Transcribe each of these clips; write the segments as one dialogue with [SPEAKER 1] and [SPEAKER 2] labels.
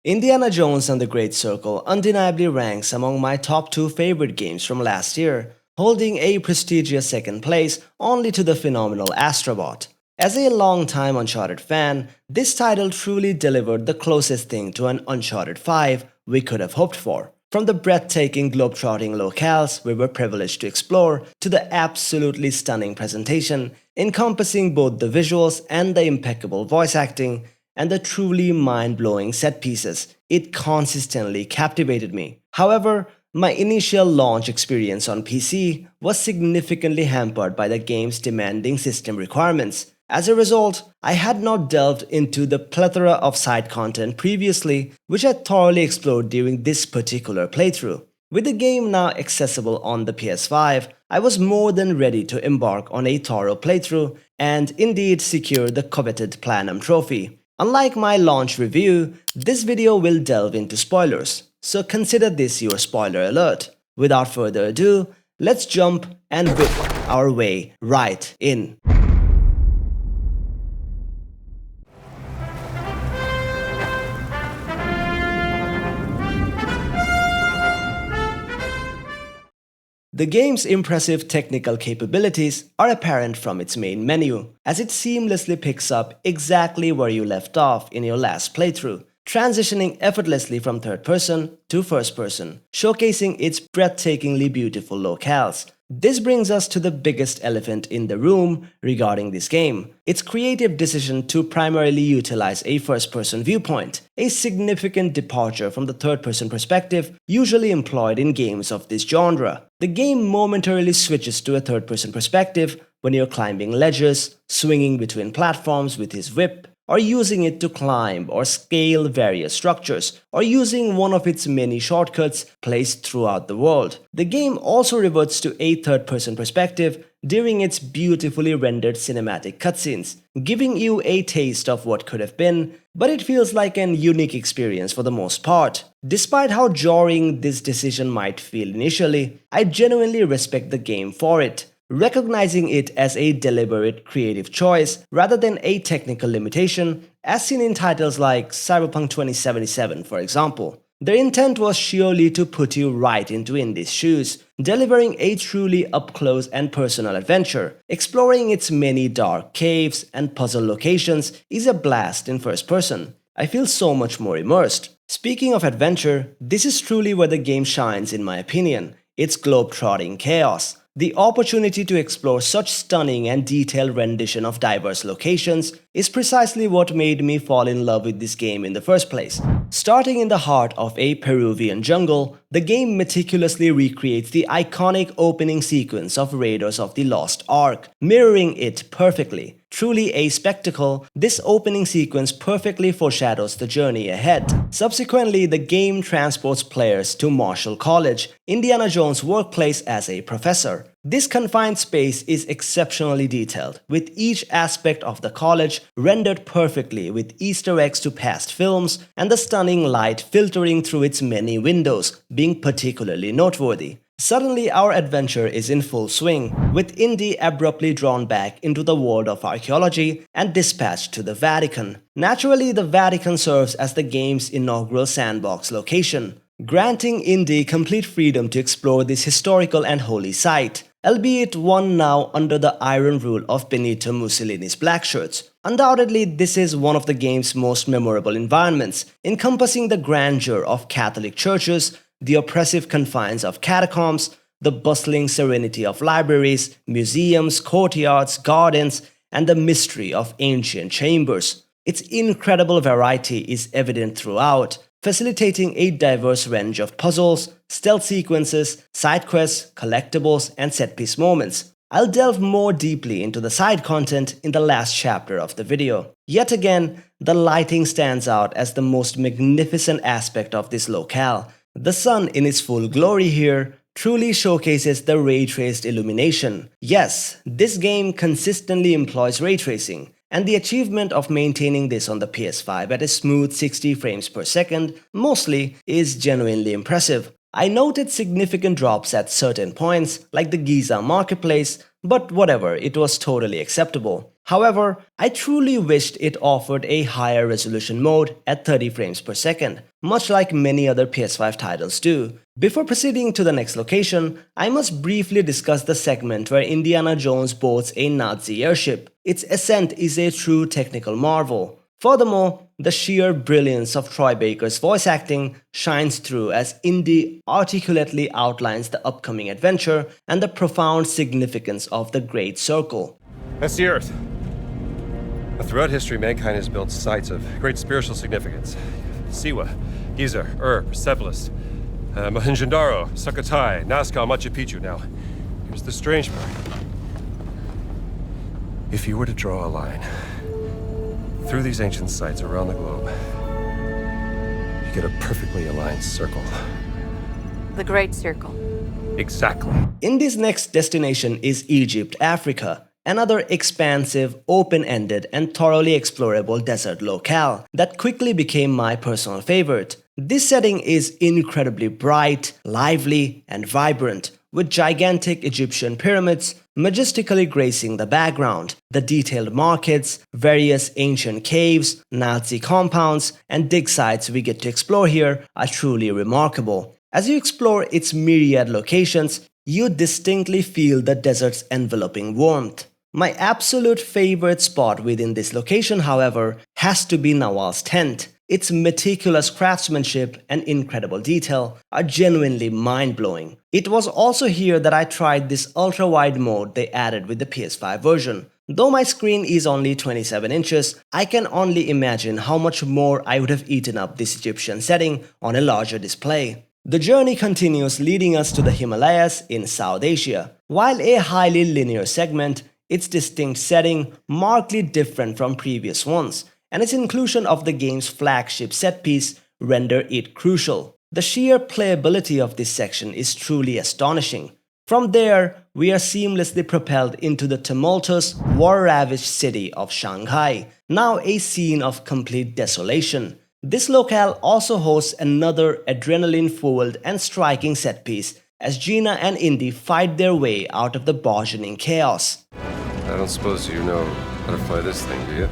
[SPEAKER 1] Indiana Jones and the Great Circle undeniably ranks among my top 2 favorite games from last year, holding a prestigious second place only to the phenomenal Astrobot. As a long-time Uncharted fan, this title truly delivered the closest thing to an Uncharted 5 we could have hoped for. From the breathtaking globe-trotting locales we were privileged to explore, to the absolutely stunning presentation, encompassing both the visuals and the impeccable voice acting, and the truly mind-blowing set pieces, it consistently captivated me. However, my initial launch experience on PC was significantly hampered by the game's demanding system requirements. As a result, I had not delved into the plethora of side content previously, which I thoroughly explored during this particular playthrough. With the game now accessible on the PS5, I was more than ready to embark on a thorough playthrough and indeed secure the coveted Platinum Trophy. Unlike my launch review, this video will delve into spoilers, so consider this your spoiler alert. Without further ado, let's jump and whip our way right in. The game's impressive technical capabilities are apparent from its main menu, as it seamlessly picks up exactly where you left off in your last playthrough, transitioning effortlessly from third person to first person, showcasing its breathtakingly beautiful locales. This brings us to the biggest elephant in the room regarding this game, its creative decision to primarily utilize a first-person viewpoint, a significant departure from the third-person perspective usually employed in games of this genre. The game momentarily switches to a third-person perspective when you're climbing ledges, swinging between platforms with his whip, or using it to climb or scale various structures, or using one of its many shortcuts placed throughout the world. The game also reverts to a third-person perspective during its beautifully rendered cinematic cutscenes, giving you a taste of what could have been, but it feels like an unique experience for the most part. Despite how jarring this decision might feel initially, I genuinely respect the game for it, recognizing it as a deliberate creative choice rather than a technical limitation, as seen in titles like Cyberpunk 2077, for example. Their intent was surely to put you right into Indy's shoes, delivering a truly up-close and personal adventure. Exploring its many dark caves and puzzle locations is a blast in first person. I feel so much more immersed. Speaking of adventure, this is truly where the game shines in my opinion, its globe-trotting chaos. The opportunity to explore such stunning and detailed rendition of diverse locations is precisely what made me fall in love with this game in the first place. Starting in the heart of a Peruvian jungle, the game meticulously recreates the iconic opening sequence of Raiders of the Lost Ark, mirroring it perfectly. Truly a spectacle, this opening sequence perfectly foreshadows the journey ahead. Subsequently, the game transports players to Marshall College, Indiana Jones' workplace as a professor. This confined space is exceptionally detailed, with each aspect of the college rendered perfectly with Easter eggs to past films and the stunning light filtering through its many windows being particularly noteworthy. Suddenly, our adventure is in full swing, with Indy abruptly drawn back into the world of archaeology and dispatched to the Vatican. Naturally, the Vatican serves as the game's inaugural sandbox location, granting Indy complete freedom to explore this historical and holy site, albeit one now under the iron rule of Benito Mussolini's blackshirts. Undoubtedly, this is one of the game's most memorable environments, encompassing the grandeur of Catholic churches, the oppressive confines of catacombs, the bustling serenity of libraries, museums, courtyards, gardens, and the mystery of ancient chambers. Its incredible variety is evident throughout, facilitating a diverse range of puzzles, stealth sequences, side quests, collectibles, and set-piece moments. I'll delve more deeply into the side content in the last chapter of the video. Yet again, the lighting stands out as the most magnificent aspect of this locale. The sun in its full glory here truly showcases the ray-traced illumination. Yes, this game consistently employs ray tracing, and the achievement of maintaining this on the PS5 at a smooth 60 frames per second mostly is genuinely impressive. I noted significant drops at certain points, like the Giza marketplace, but whatever, it was totally acceptable. However, I truly wished it offered a higher resolution mode at 30 frames per second, much like many other PS5 titles do. Before proceeding to the next location, I must briefly discuss the segment where Indiana Jones boards a Nazi airship. Its ascent is a true technical marvel. Furthermore, the sheer brilliance of Troy Baker's voice acting shines through as Indy articulately outlines the upcoming adventure and the profound significance of the Great Circle.
[SPEAKER 2] That's the Earth. Throughout history, mankind has built sites of great spiritual significance. Siwa, Giza, Persepolis, Mohenjo-daro, Sukhothai, Nazca, Machu Picchu. Now, here's the strange part. If you were to draw a line through these ancient sites around the globe, you get a perfectly aligned circle.
[SPEAKER 3] The Great Circle.
[SPEAKER 2] Exactly.
[SPEAKER 1] Indy's next destination is Egypt, Africa, another expansive, open-ended, and thoroughly explorable desert locale that quickly became my personal favorite. This setting is incredibly bright, lively, and vibrant, with gigantic Egyptian pyramids majestically gracing the background. The detailed markets, various ancient caves, Nazi compounds, and dig sites we get to explore here are truly remarkable. As you explore its myriad locations, you distinctly feel the desert's enveloping warmth. My absolute favorite spot within this location, however, has to be Nawal's tent. Its meticulous craftsmanship and incredible detail are genuinely mind-blowing. It was also here that I tried this ultra-wide mode they added with the PS5 version. Though my screen is only 27 inches, I can only imagine how much more I would have eaten up this Egyptian setting on a larger display. The journey continues, leading us to the Himalayas in South Asia. While a highly linear segment, its distinct setting markedly different from previous ones, and its inclusion of the game's flagship set piece render it crucial. The sheer playability of this section is truly astonishing. From there, we are seamlessly propelled into the tumultuous, war-ravaged city of Shanghai, now a scene of complete desolation. This locale also hosts another adrenaline-fueled and striking set piece as Gina and Indy fight their way out of the burgeoning chaos.
[SPEAKER 2] I don't suppose you know how to fly this thing, do you?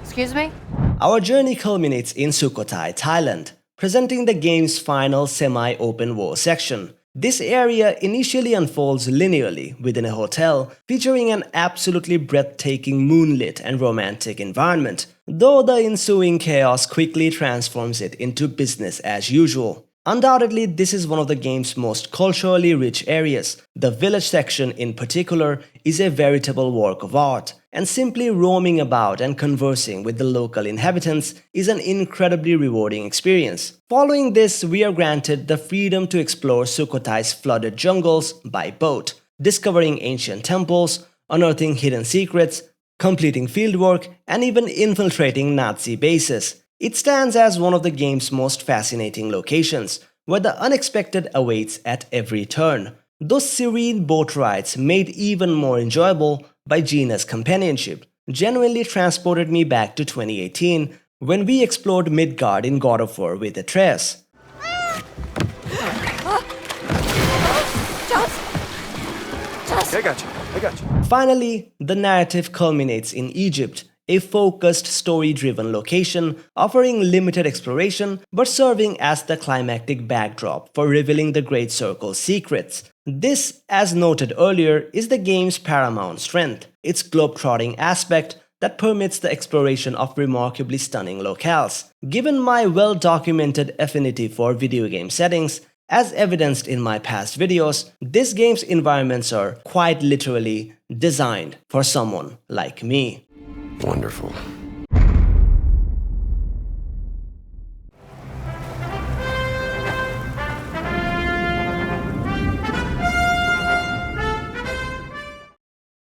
[SPEAKER 3] Excuse me?
[SPEAKER 1] Our journey culminates in Sukhothai, Thailand, presenting the game's final semi-open world section. This area initially unfolds linearly within a hotel, featuring an absolutely breathtaking moonlit and romantic environment, though the ensuing chaos quickly transforms it into business as usual. Undoubtedly, this is one of the game's most culturally rich areas. The village section in particular is a veritable work of art, and simply roaming about and conversing with the local inhabitants is an incredibly rewarding experience. Following this, we are granted the freedom to explore Sukhothai's flooded jungles by boat, discovering ancient temples, unearthing hidden secrets, completing fieldwork, and even infiltrating Nazi bases. It stands as one of the game's most fascinating locations, where the unexpected awaits at every turn. Those serene boat rides, made even more enjoyable by Gina's companionship, genuinely transported me back to 2018 when we explored Midgard in God of War with Atreus.
[SPEAKER 2] I got you.
[SPEAKER 1] Finally, the narrative culminates in Egypt, a focused, story-driven location offering limited exploration but serving as the climactic backdrop for revealing the Great Circle's secrets. This, as noted earlier, is the game's paramount strength, its globe-trotting aspect that permits the exploration of remarkably stunning locales. Given my well-documented affinity for video game settings, as evidenced in my past videos, this game's environments are quite literally designed for someone like me.
[SPEAKER 2] Wonderful.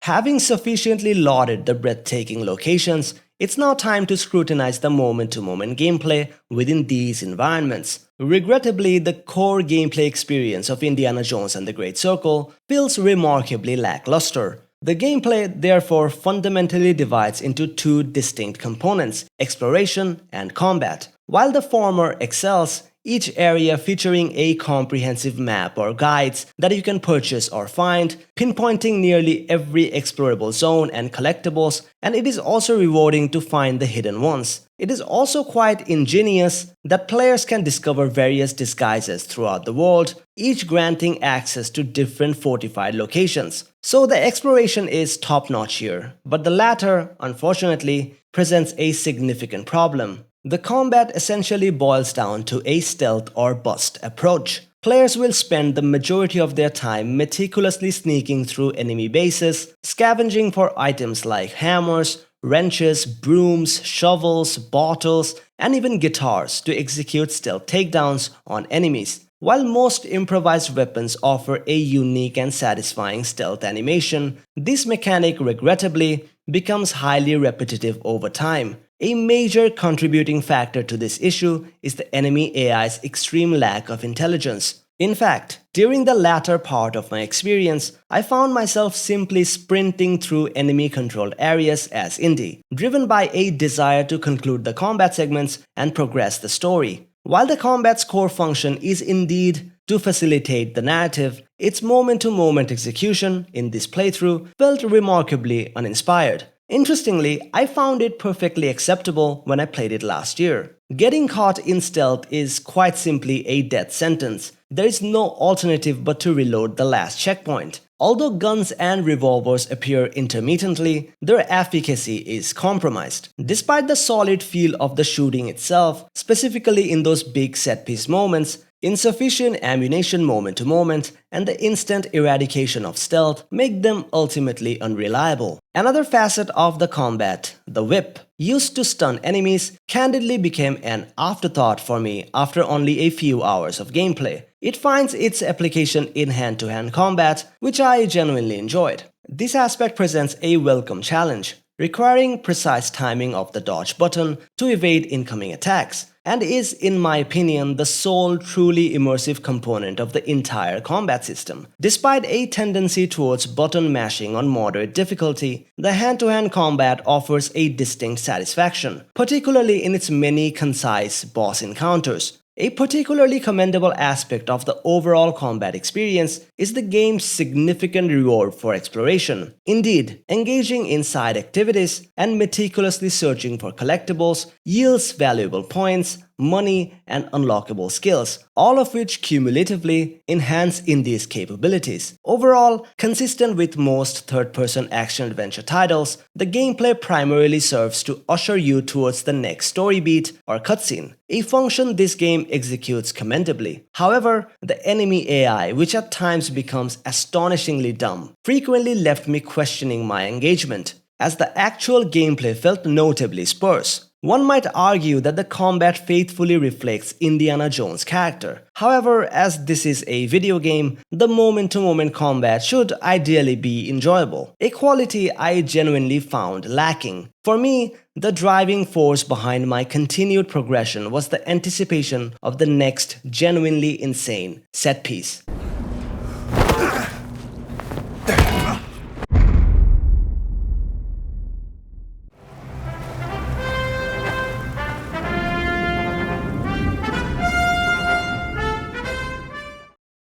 [SPEAKER 1] Having sufficiently lauded the breathtaking locations, it's now time to scrutinize the moment-to-moment gameplay within these environments. Regrettably, the core gameplay experience of Indiana Jones and the Great Circle feels remarkably lackluster. The gameplay, therefore, fundamentally divides into two distinct components, exploration and combat. While the former excels, each area featuring a comprehensive map or guides that you can purchase or find, pinpointing nearly every explorable zone and collectibles, and it is also rewarding to find the hidden ones. It is also quite ingenious that players can discover various disguises throughout the world, each granting access to different fortified locations. So the exploration is top-notch here, but the latter, unfortunately, presents a significant problem. The combat essentially boils down to a stealth or bust approach. Players will spend the majority of their time meticulously sneaking through enemy bases, scavenging for items like hammers, wrenches, brooms, shovels, bottles, and even guitars to execute stealth takedowns on enemies. While most improvised weapons offer a unique and satisfying stealth animation, this mechanic regrettably becomes highly repetitive over time. A major contributing factor to this issue is the enemy AI's extreme lack of intelligence. In fact, during the latter part of my experience, I found myself simply sprinting through enemy-controlled areas as Indy, driven by a desire to conclude the combat segments and progress the story. While the combat's core function is indeed to facilitate the narrative, its moment-to-moment execution in this playthrough felt remarkably uninspired. Interestingly, I found it perfectly acceptable when I played it last year. Getting caught in stealth is quite simply a death sentence. There is no alternative but to reload the last checkpoint. Although guns and revolvers appear intermittently, their efficacy is compromised. Despite the solid feel of the shooting itself, specifically in those big set-piece moments, insufficient ammunition moment to moment, and the instant eradication of stealth make them ultimately unreliable. Another facet of the combat, the whip, used to stun enemies, candidly became an afterthought for me after only a few hours of gameplay. It finds its application in hand-to-hand combat, which I genuinely enjoyed. This aspect presents a welcome challenge, requiring precise timing of the dodge button to evade incoming attacks, and is, in my opinion, the sole truly immersive component of the entire combat system. Despite a tendency towards button mashing on moderate difficulty, the hand-to-hand combat offers a distinct satisfaction, particularly in its many concise boss encounters. A particularly commendable aspect of the overall combat experience is the game's significant reward for exploration. Indeed, engaging in side activities and meticulously searching for collectibles yields valuable points, money, and unlockable skills, all of which cumulatively enhance Indy's capabilities. Overall, consistent with most third-person action-adventure titles, the gameplay primarily serves to usher you towards the next story beat or cutscene, a function this game executes commendably. However, the enemy AI, which at times becomes astonishingly dumb, frequently left me questioning my engagement, as the actual gameplay felt notably sparse. One might argue that the combat faithfully reflects Indiana Jones' character. However, as this is a video game, the moment-to-moment combat should ideally be enjoyable, a quality I genuinely found lacking. For me, the driving force behind my continued progression was the anticipation of the next genuinely insane set piece.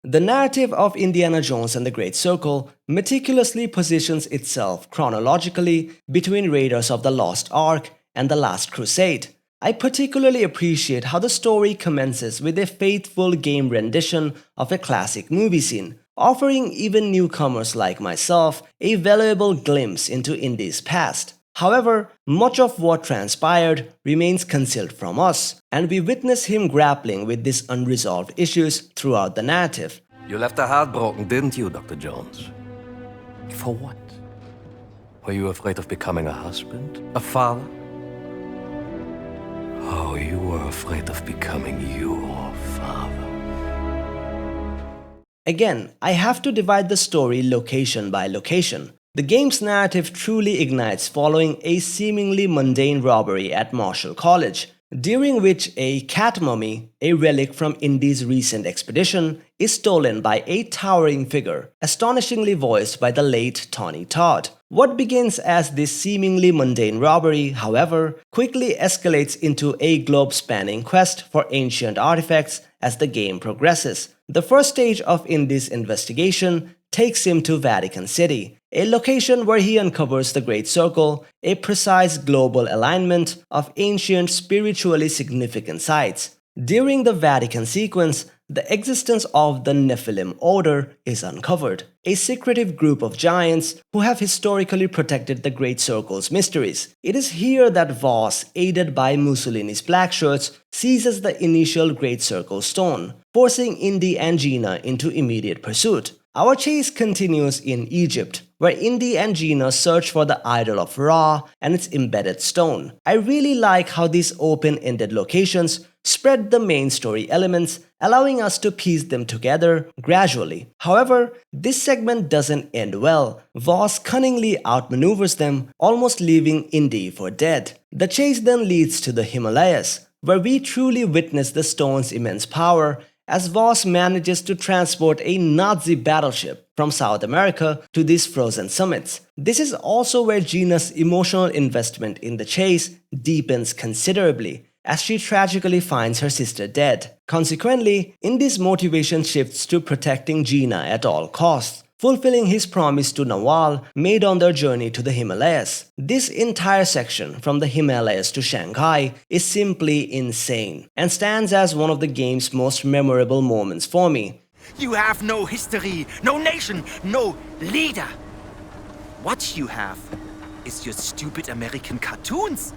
[SPEAKER 1] The narrative of Indiana Jones and the Great Circle meticulously positions itself chronologically between Raiders of the Lost Ark and the Last Crusade. I particularly appreciate how the story commences with a faithful game rendition of a classic movie scene, offering even newcomers like myself a valuable glimpse into Indy's past. However, much of what transpired remains concealed from us, and we witness him grappling with these unresolved issues throughout the narrative.
[SPEAKER 4] You left her heartbroken, didn't you, Dr. Jones? For what? Were you afraid of becoming a husband? A father? Oh, you were afraid of becoming your father.
[SPEAKER 1] Again, I have to divide the story location by location. The game's narrative truly ignites following a seemingly mundane robbery at Marshall College. during which a cat mummy, a relic from Indy's recent expedition, is stolen by a towering figure, astonishingly voiced by the late Tony Todd. What begins as this seemingly mundane robbery, however, quickly escalates into a globe-spanning quest for ancient artifacts as the game progresses. The first stage of Indy's investigation takes him to Vatican City, a location where he uncovers the Great Circle, a precise global alignment of ancient spiritually significant sites. During the Vatican sequence, the existence of the Nephilim Order is uncovered, a secretive group of giants who have historically protected the Great Circle's mysteries. It is here that Voss, aided by Mussolini's black shirts, seizes the initial Great Circle stone, forcing Indy and Gina into immediate pursuit. Our chase continues in Egypt, where Indy and Gina search for the Idol of Ra and its embedded stone. I really like how these open-ended locations spread the main story elements, allowing us to piece them together gradually. However, this segment doesn't end well. Voss cunningly outmaneuvers them, almost leaving Indy for dead. The chase then leads to the Himalayas, where we truly witness the stone's immense power as Voss manages to transport a Nazi battleship from South America to these frozen summits. This is also where Gina's emotional investment in the chase deepens considerably, as she tragically finds her sister dead. Consequently, Indy's motivation shifts to protecting Gina at all costs, fulfilling his promise to Nawal made on their journey to the Himalayas. This entire section, from the Himalayas to Shanghai, is simply insane and stands as one of the game's most memorable moments for me.
[SPEAKER 5] You have no history, no nation, no leader. What you have is your stupid American cartoons.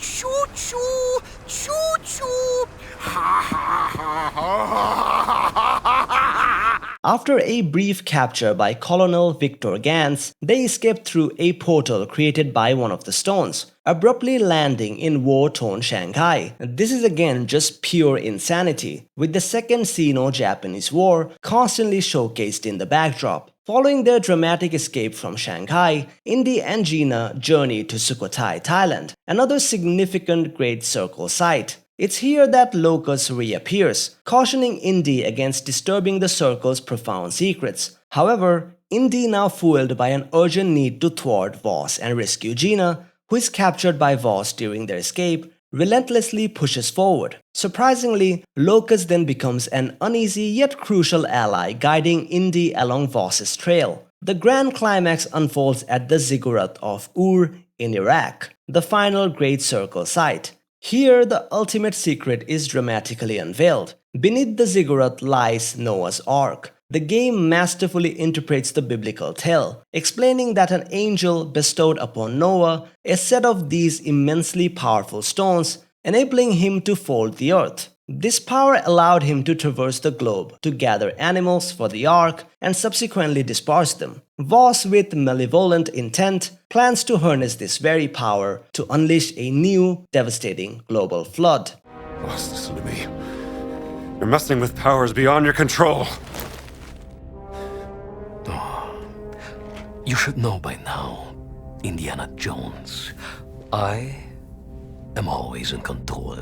[SPEAKER 5] Choo choo, choo choo, ha ha ha ha ha ha.
[SPEAKER 1] After a brief capture by Colonel Victor Gantz, they escape through a portal created by one of the stones, abruptly landing in war-torn Shanghai. This is again just pure insanity, with the Second Sino-Japanese War constantly showcased in the backdrop. Following their dramatic escape from Shanghai, Indy and Gina journey to Sukhothai, Thailand, another significant Great Circle site. It's here that Locus reappears, cautioning Indy against disturbing the Circle's profound secrets. However, Indy, now fueled by an urgent need to thwart Voss and rescue Gina, who is captured by Voss during their escape, relentlessly pushes forward. Surprisingly, Locus then becomes an uneasy yet crucial ally, guiding Indy along Voss's trail. The grand climax unfolds at the ziggurat of Ur in Iraq, the final Great Circle site. Here, the ultimate secret is dramatically unveiled. Beneath the ziggurat lies Noah's Ark. The game masterfully interprets the biblical tale, explaining that an angel bestowed upon Noah a set of these immensely powerful stones, enabling him to fold the earth. This power allowed him to traverse the globe to gather animals for the ark and subsequently disperse them. Voss, with malevolent intent, plans to harness this very power to unleash a new, devastating global flood.
[SPEAKER 2] Voss, listen to me. You're messing with powers beyond your control.
[SPEAKER 4] You should know by now, Indiana Jones. I am always in control.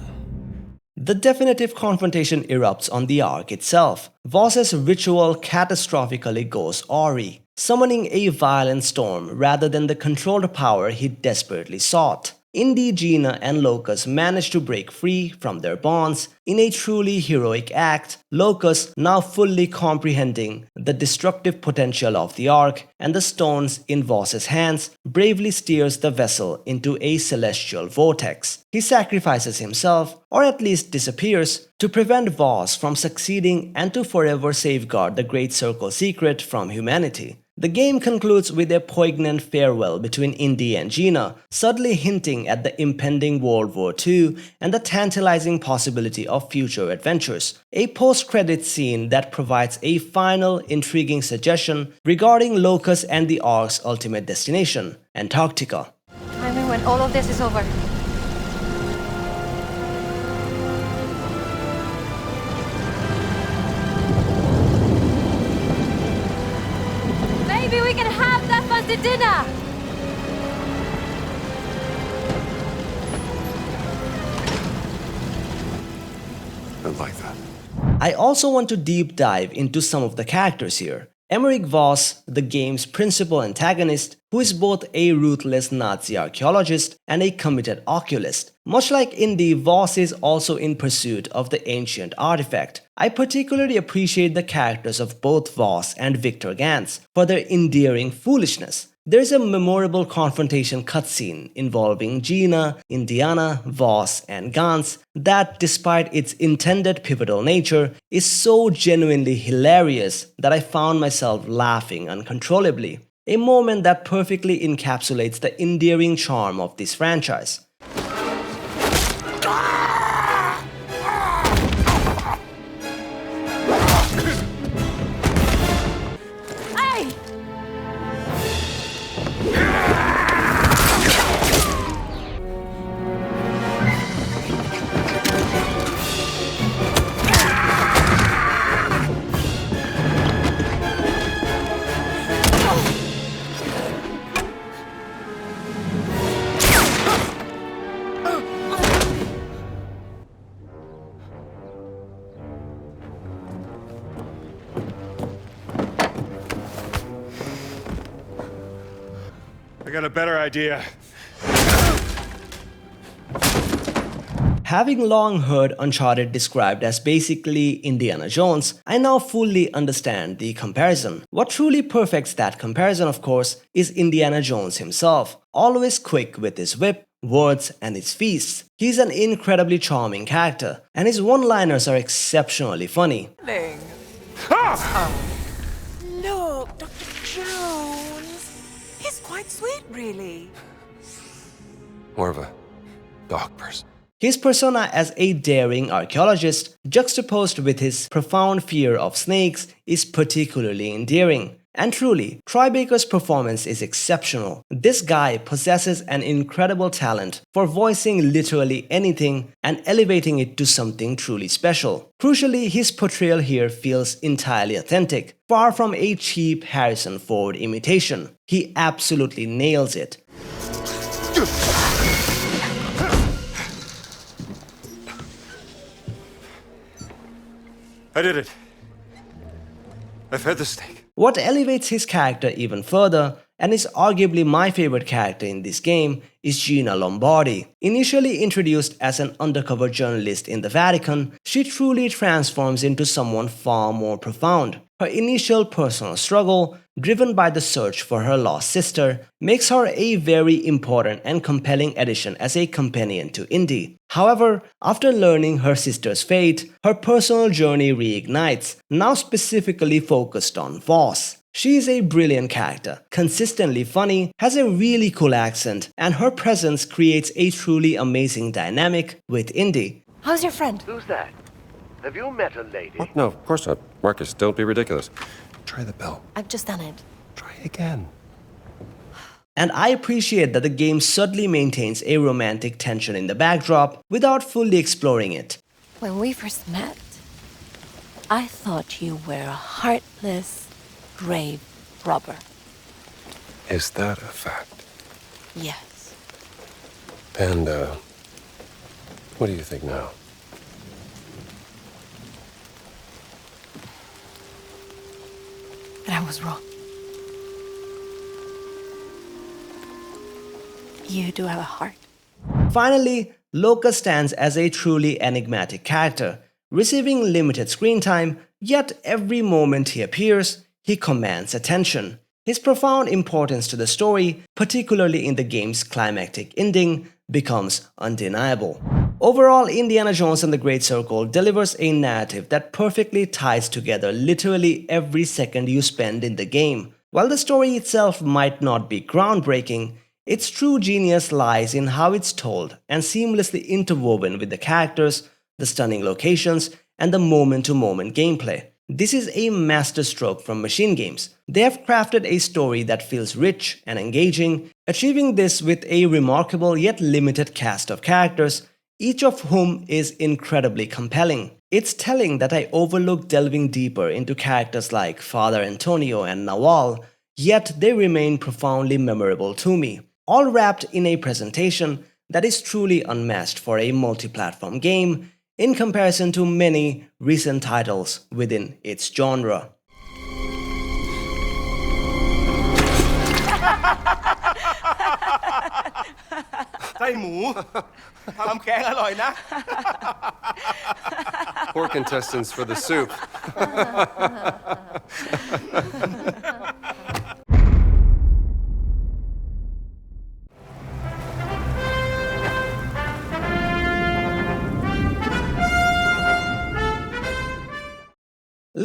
[SPEAKER 1] The definitive confrontation erupts on the Ark itself. Voss's ritual catastrophically goes awry, summoning a violent storm rather than the controlled power he desperately sought. Indy, Gina, and Locus manage to break free from their bonds in a truly heroic act. Locus, now fully comprehending the destructive potential of the Ark and the stones in Voss's hands, bravely steers the vessel into a celestial vortex. He sacrifices himself, or at least disappears, to prevent Voss from succeeding and to forever safeguard the Great Circle secret from humanity. The game concludes with a poignant farewell between Indy and Gina, subtly hinting at the impending World War II and the tantalizing possibility of future adventures. A post-credits scene that provides a final, intriguing suggestion regarding Locus and the Ark's ultimate destination, Antarctica.
[SPEAKER 3] I mean, when all of this is over. Maybe we can have that fancy dinner!
[SPEAKER 2] I like that.
[SPEAKER 1] I also want to deep dive into some of the characters here. Emmerich Voss, the game's principal antagonist, who is both a ruthless Nazi archaeologist and a committed oculist. Much like Indy, Voss is also in pursuit of the ancient artifact. I particularly appreciate the characters of both Voss and Victor Gantz for their endearing foolishness. There is a memorable confrontation cutscene involving Gina, Indiana, Voss, and Gantz that, despite its intended pivotal nature, is so genuinely hilarious that I found myself laughing uncontrollably. A moment that perfectly encapsulates the endearing charm of this franchise.
[SPEAKER 3] Hey!
[SPEAKER 2] I got a better idea.
[SPEAKER 1] Having long heard Uncharted described as basically Indiana Jones, I now fully understand the comparison. What truly perfects that comparison, of course, is Indiana Jones himself, always quick with his whip, words, and his feasts. He's an incredibly charming character, and his one-liners are exceptionally funny.
[SPEAKER 6] Look, Dr. Jones. He's quite sweet, really.
[SPEAKER 2] More of a dog person.
[SPEAKER 1] His persona as a daring archaeologist, juxtaposed with his profound fear of snakes, is particularly endearing. And truly, Troy Baker's performance is exceptional. This guy possesses an incredible talent for voicing literally anything and elevating it to something truly special. Crucially, his portrayal here feels entirely authentic, far from a cheap Harrison Ford imitation. He absolutely nails it.
[SPEAKER 2] I did it. I fed the snake.
[SPEAKER 1] What elevates his character even further, and is arguably my favorite character in this game, is Gina Lombardi. Initially introduced as an undercover journalist in the Vatican, she truly transforms into someone far more profound. Her initial personal struggle, driven by the search for her lost sister, makes her a very important and compelling addition as a companion to Indy. However, after learning her sister's fate, her personal journey reignites, now specifically focused on Voss. She is a brilliant character, consistently funny, has a really cool accent, and her presence creates a truly amazing dynamic with Indy.
[SPEAKER 3] How's your friend?
[SPEAKER 7] Who's that? Have you met a lady?
[SPEAKER 2] What? No, of course not. Marcus, don't be ridiculous. Try the bell.
[SPEAKER 3] I've just done it.
[SPEAKER 2] Try again.
[SPEAKER 1] And I appreciate that the game subtly maintains a romantic tension in the backdrop without fully exploring it.
[SPEAKER 3] When we first met, I thought you were a heartless, grave robber.
[SPEAKER 2] Is that a fact?
[SPEAKER 3] Yes.
[SPEAKER 2] And, what do you think now?
[SPEAKER 3] But I was wrong. You do have a heart.
[SPEAKER 1] Finally, Locust stands as a truly enigmatic character, receiving limited screen time, yet every moment he appears, he commands attention. His profound importance to the story, particularly in the game's climactic ending, becomes undeniable. Overall, Indiana Jones and the Great Circle delivers a narrative that perfectly ties together literally every second you spend in the game. While the story itself might not be groundbreaking, its true genius lies in how it's told and seamlessly interwoven with the characters, the stunning locations, and the moment-to-moment gameplay. This is a masterstroke from MachineGames. They have crafted a story that feels rich and engaging, achieving this with a remarkable yet limited cast of characters, each of whom is incredibly compelling. It's telling that I overlooked delving deeper into characters like Father Antonio and Nawal, yet they remain profoundly memorable to me, all wrapped in a presentation that is truly unmatched for a multi-platform game, in comparison to many recent titles within its genre.
[SPEAKER 8] ไส้หมูทำแกงอร่อยนะ
[SPEAKER 2] Poor contestants for the soup.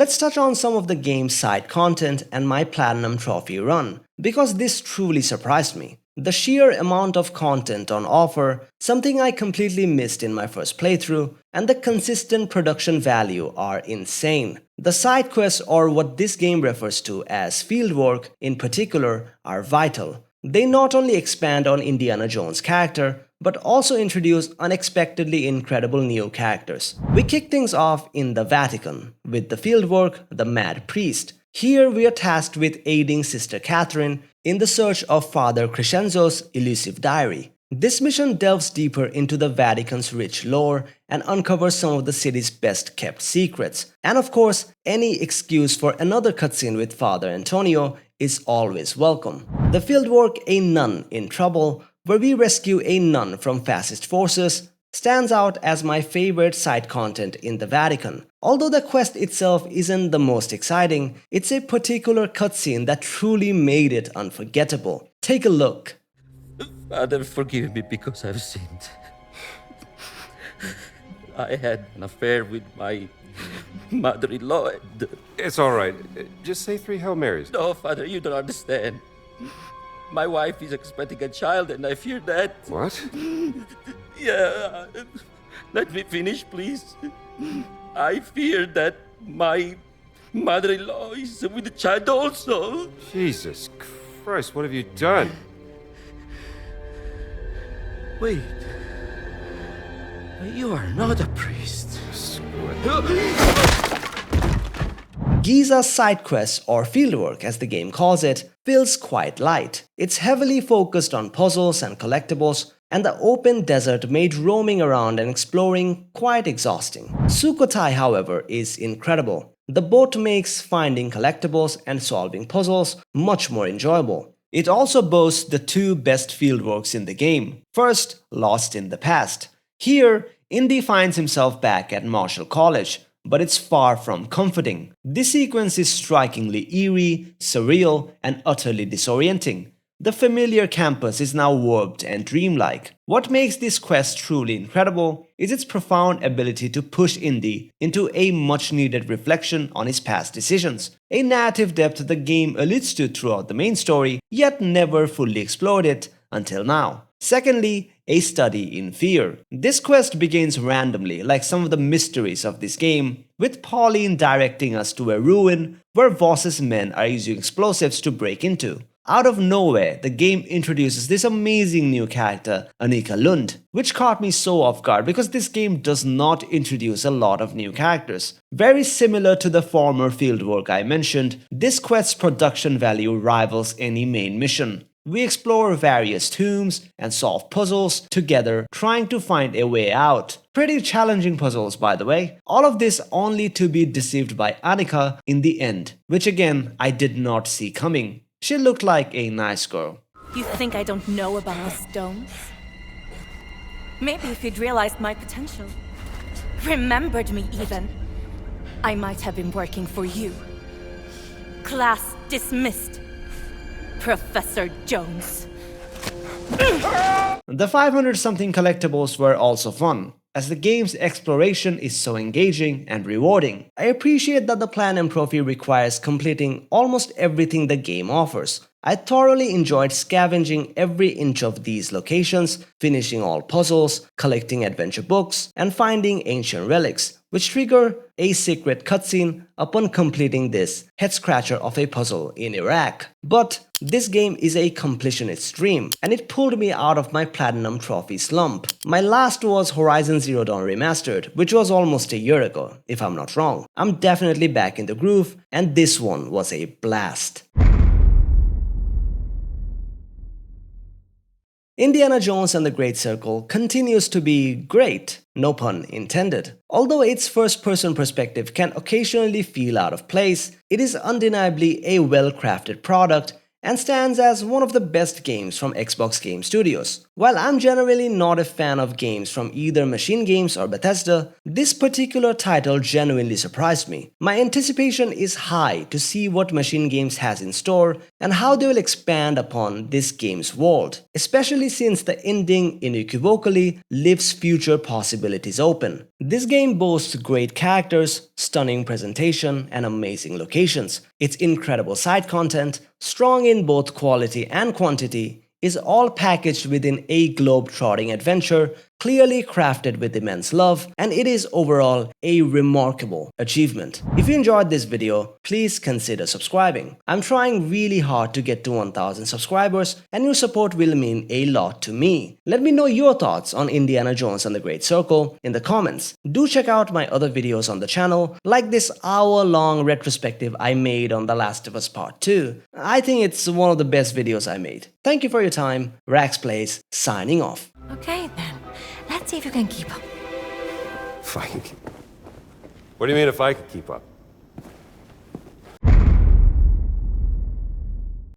[SPEAKER 1] Let's touch on some of the game's side content and my Platinum Trophy run, because this truly surprised me. The sheer amount of content on offer, something I completely missed in my first playthrough, and the consistent production value are insane. The side quests, or what this game refers to as fieldwork in particular, are vital. They not only expand on Indiana Jones' character, but also introduce unexpectedly incredible new characters. We kick things off in the Vatican, with the fieldwork, the Mad Priest. Here we are tasked with aiding Sister Catherine in the search of Father Crescenzo's elusive diary. This mission delves deeper into the Vatican's rich lore and uncovers some of the city's best kept secrets. And of course, any excuse for another cutscene with Father Antonio is always welcome. The fieldwork A Nun in Trouble, where we rescue a nun from fascist forces, stands out as my favorite side content in the Vatican. Although the quest itself isn't the most exciting, it's a particular cutscene that truly made it unforgettable. Take a look.
[SPEAKER 9] Father, forgive me because I've sinned. I had an affair with my mother-in-law and...
[SPEAKER 2] It's all right. Just say 3 Hail Marys.
[SPEAKER 9] No, Father, you don't understand. My wife is expecting a child and I fear that...
[SPEAKER 2] What?
[SPEAKER 9] Yeah, let me finish, please. I fear that my mother-in-law is with the child also.
[SPEAKER 2] Jesus Christ, what have you done?
[SPEAKER 9] Wait. You are not a priest.
[SPEAKER 1] Giza's side quest, or fieldwork as the game calls it, feels quite light. It's heavily focused on puzzles and collectibles, and the open desert made roaming around and exploring quite exhausting. Sukhothai, however, is incredible. The boat makes finding collectibles and solving puzzles much more enjoyable. It also boasts the 2 best fieldworks in the game. First, Lost in the Past. Here, Indy finds himself back at Marshall College, but it's far from comforting. This sequence is strikingly eerie, surreal, and utterly disorienting. The familiar campus is now warped and dreamlike. What makes this quest truly incredible is its profound ability to push Indy into a much-needed reflection on his past decisions, a narrative depth the game alludes to throughout the main story, yet never fully explored it until now. Secondly, a study in fear. This quest begins randomly, like some of the mysteries of this game, with Pauline directing us to a ruin where Voss's men are using explosives to break into. Out of nowhere, the game introduces this amazing new character, Annika Lund, which caught me so off guard because this game does not introduce a lot of new characters. Very similar to the former fieldwork I mentioned, this quest's production value rivals any main mission. We explore various tombs and solve puzzles together, trying to find a way out. Pretty challenging puzzles, by the way. All of this only to be deceived by Annika in the end, which again I did not see coming. She looked like a nice girl.
[SPEAKER 3] You think I don't know about the stones? Maybe if you'd realized my potential, remembered me even, I might have been working for you. Class dismissed. Professor Jones.
[SPEAKER 1] The 500-something collectibles were also fun, as the game's exploration is so engaging and rewarding. I appreciate that the Platinum Trophy requires completing almost everything the game offers. I thoroughly enjoyed scavenging every inch of these locations, finishing all puzzles, collecting adventure books, and finding ancient relics, which trigger a secret cutscene upon completing this head-scratcher of a puzzle in Iraq. But this game is a completionist dream, and it pulled me out of my Platinum Trophy slump. My last was Horizon Zero Dawn Remastered, which was almost a year ago, if I'm not wrong. I'm definitely back in the groove, and this one was a blast. Indiana Jones and the Great Circle continues to be great, no pun intended. Although its first-person perspective can occasionally feel out of place, it is undeniably a well-crafted product and stands as one of the best games from Xbox Game Studios. While I'm generally not a fan of games from either MachineGames or Bethesda, this particular title genuinely surprised me. My anticipation is high to see what MachineGames has in store and how they will expand upon this game's world, especially since the ending unequivocally leaves future possibilities open. This game boasts great characters, stunning presentation, and amazing locations. Its incredible side content, strong in both quality and quantity, is all packaged within a globe-trotting adventure, clearly crafted with immense love, and it is overall a remarkable achievement. If you enjoyed this video, please consider subscribing. I'm trying really hard to get to 1000 subscribers, and your support will mean a lot to me. Let me know your thoughts on Indiana Jones and the Great Circle in the comments. Do check out my other videos on the channel, like this hour-long retrospective I made on The Last of Us Part 2. I think it's one of the best videos I made. Thank you for your time. Rax Plays, signing off.
[SPEAKER 10] Okay then, let's see if you can keep up.
[SPEAKER 2] If I can keep... What do you mean if I can keep up?